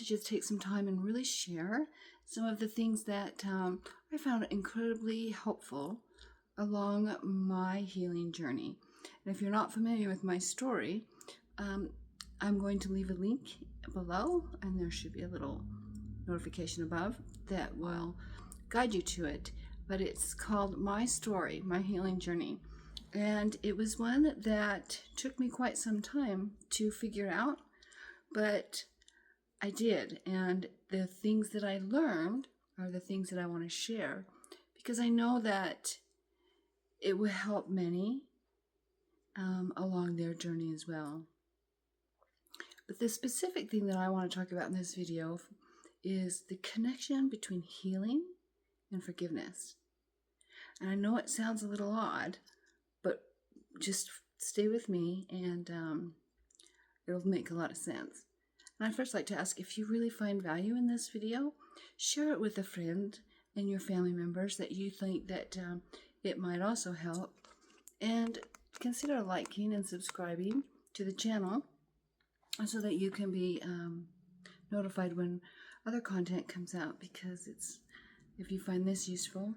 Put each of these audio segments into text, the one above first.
to just take some time and really share some of the things that I found incredibly helpful along my healing journey. And if you're not familiar with my story, I'm going to leave a link below, and there should be a little notification above that will guide you to it. But it's called My Story, My Healing Journey. And it was one that took me quite some time to figure out, but I did. And the things that I learned are the things that I want to share, because I know that it will help many along their journey as well. But the specific thing that I want to talk about in this video is the connection between healing and forgiveness. And I know it sounds a little odd, but just stay with me and it'll make a lot of sense. And I'd first like to ask, if you really find value in this video, share it with a friend and your family members that you think that it might also help. And consider liking and subscribing to the channel so that you can be notified when other content comes out, because if you find this useful,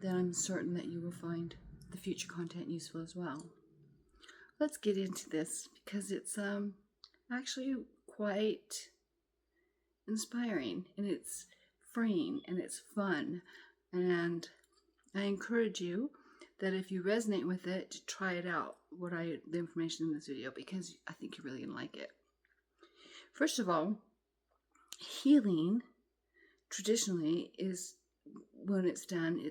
then I'm certain that you will find the future content useful as well. Let's get into this, because it's actually quite inspiring, and it's freeing, and it's fun, and I encourage you that if you resonate with it, to try it out, the information in this video, because I think you're really gonna like it. First of all, healing traditionally is, when it's done,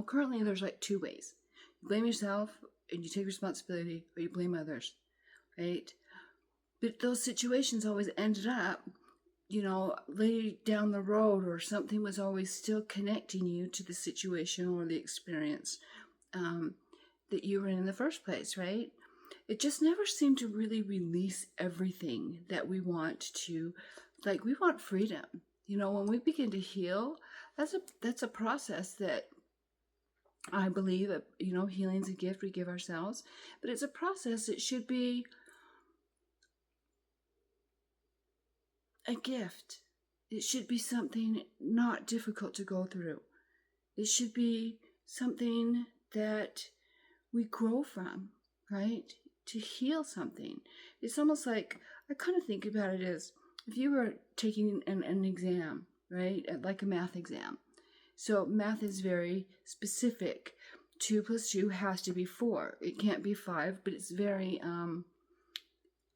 currently there's like two ways. You blame yourself and you take responsibility, or you blame others, right? But those situations always ended up, later down the road, or something was always still connecting you to the situation or the experience that you were in the first place, right? It just never seemed to really release everything that we want to. Like, we want freedom. When we begin to heal, that's a process that I believe that, healing's a gift we give ourselves, but it's a process that should be a gift. It should be something not difficult to go through. It should be something that we grow from, right? To heal something. It's almost like, I kind of think about it as if you were taking an exam, right? Like a math exam. So math is very specific. 2 + 2 has to be 4. It can't be 5, but it's very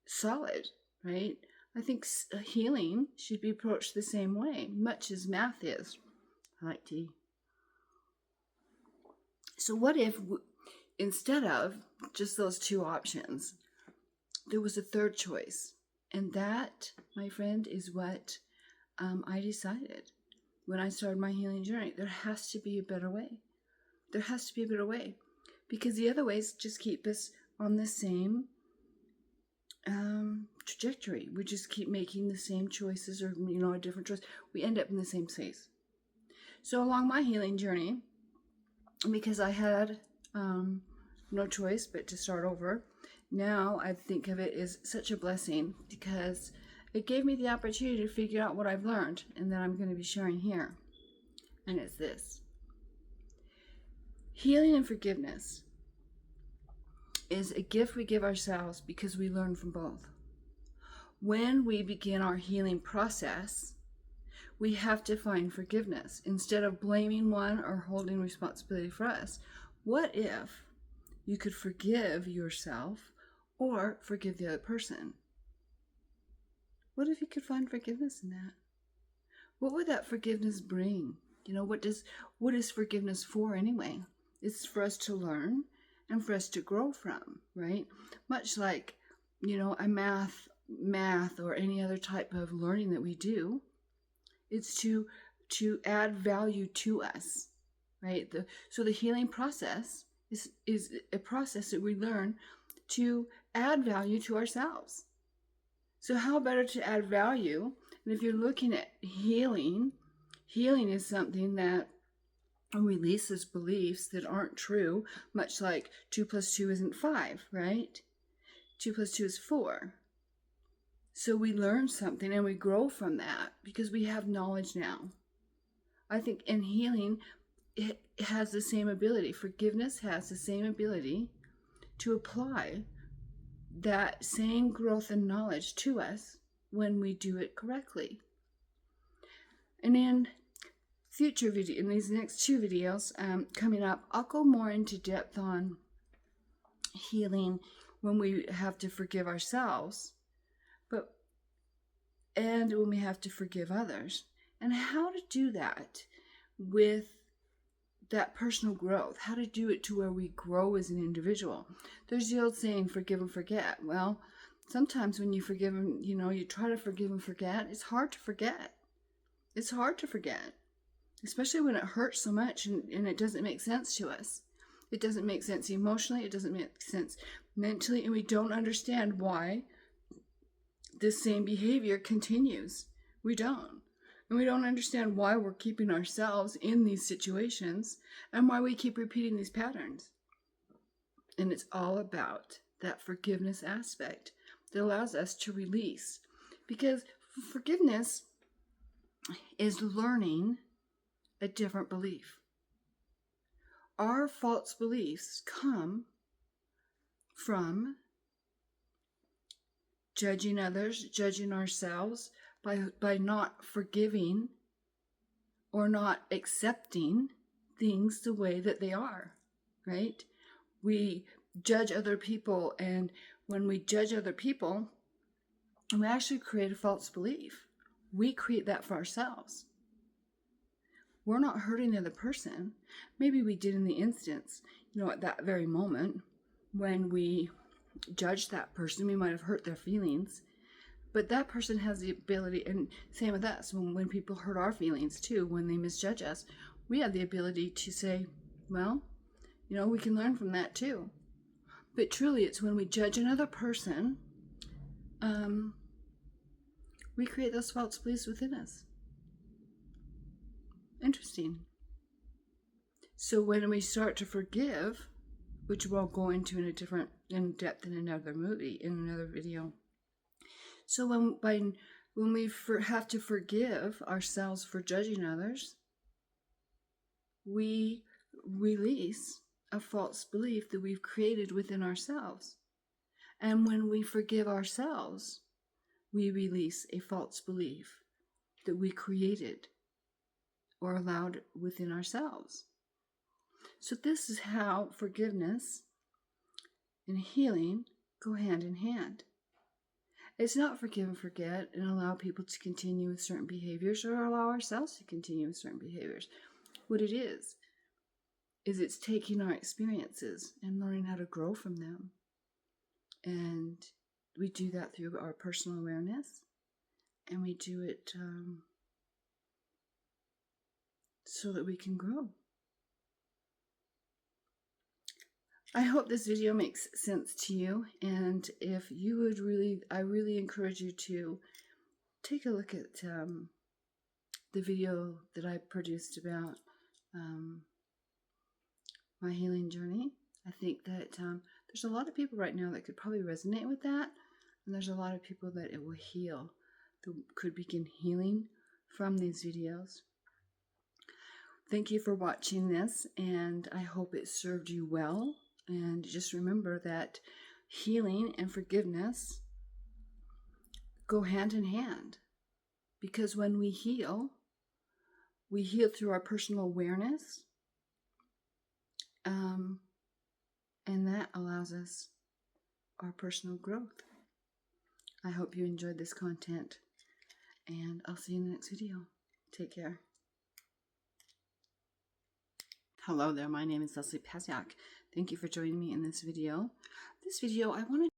solid, right? I think healing should be approached the same way, much as math is. I like tea. So what if, instead of just those two options, there was a third choice? And that, my friend, is what I decided when I started my healing journey. There has to be a better way. There has to be a better way, because the other ways just keep us on the same trajectory. We just keep making the same choices, or a different choice. We end up in the same place. So along my healing journey, because I had no choice but to start over, now I think of it as such a blessing, because it gave me the opportunity to figure out what I've learned and that I'm going to be sharing here. And it's this: healing and forgiveness is a gift we give ourselves because we learn from both. When we begin our healing process, we have to find forgiveness instead of blaming one or holding responsibility for us. What if you could forgive yourself or forgive the other person? What if you could find forgiveness in that? What would that forgiveness bring? What is forgiveness for anyway? It's for us to learn and for us to grow from, right? Much like, a math or any other type of learning that we do, it's to add value to us, right? So the healing process is a process that we learn to add value to ourselves. So how better to add value? And if you're looking at healing is something that releases beliefs that aren't true, much like 2 + 2 isn't 5, right? 2 + 2 is 4. So we learn something and we grow from that because we have knowledge now. I think in healing, it has the same ability. Forgiveness has the same ability to apply that same growth and knowledge to us when we do it correctly. And in in these next two videos coming up, I'll go more into depth on healing when we have to forgive ourselves, and when we have to forgive others, and how to do that with that personal growth, how to do it to where we grow as an individual. There's the old saying, forgive and forget. Well, sometimes when you forgive and, you try to forgive and forget, it's hard to forget. It's hard to forget, especially when it hurts so much and it doesn't make sense to us. It doesn't make sense emotionally. It doesn't make sense mentally. And we don't understand why this same behavior continues. We don't. And we don't understand why we're keeping ourselves in these situations and why we keep repeating these patterns. And it's all about that forgiveness aspect that allows us to release. Because forgiveness is learning a different belief. Our false beliefs come from judging others, judging ourselves by not forgiving or not accepting things the way that they are, right? We judge other people, and when we judge other people, we actually create a false belief. We create that for ourselves. We're not hurting the other person. Maybe we did in the instance, at that very moment when we judged that person, we might have hurt their feelings. But that person has the ability, and same with us, when people hurt our feelings too, when they misjudge us, we have the ability to say, well, we can learn from that too. But truly, it's when we judge another person, we create those false beliefs within us. Interesting. So when we start to forgive, which we'll go into in depth in another video. So when we have to forgive ourselves for judging others, we release a false belief that we've created within ourselves. And when we forgive ourselves, we release a false belief that we created or allowed within ourselves. So this is how forgiveness and healing go hand in hand. It's not forgive and forget and allow people to continue with certain behaviors or allow ourselves to continue with certain behaviors. What it is it's taking our experiences and learning how to grow from them. And we do that through our personal awareness, and we do it so that we can grow. I hope this video makes sense to you, and if you would I really encourage you to take a look at the video that I produced about my healing journey. I think that there's a lot of people right now that could probably resonate with that, and there's a lot of people that it will heal, that could begin healing from these videos. Thank you for watching this, and I hope it served you well. And just remember that healing and forgiveness go hand in hand, because when we heal through our personal awareness, and that allows us our personal growth. I hope you enjoyed this content, and I'll see you in the next video. Take care. Hello there, my name is Lesley Pazdzioch. Thank you for joining me in this video. I wanted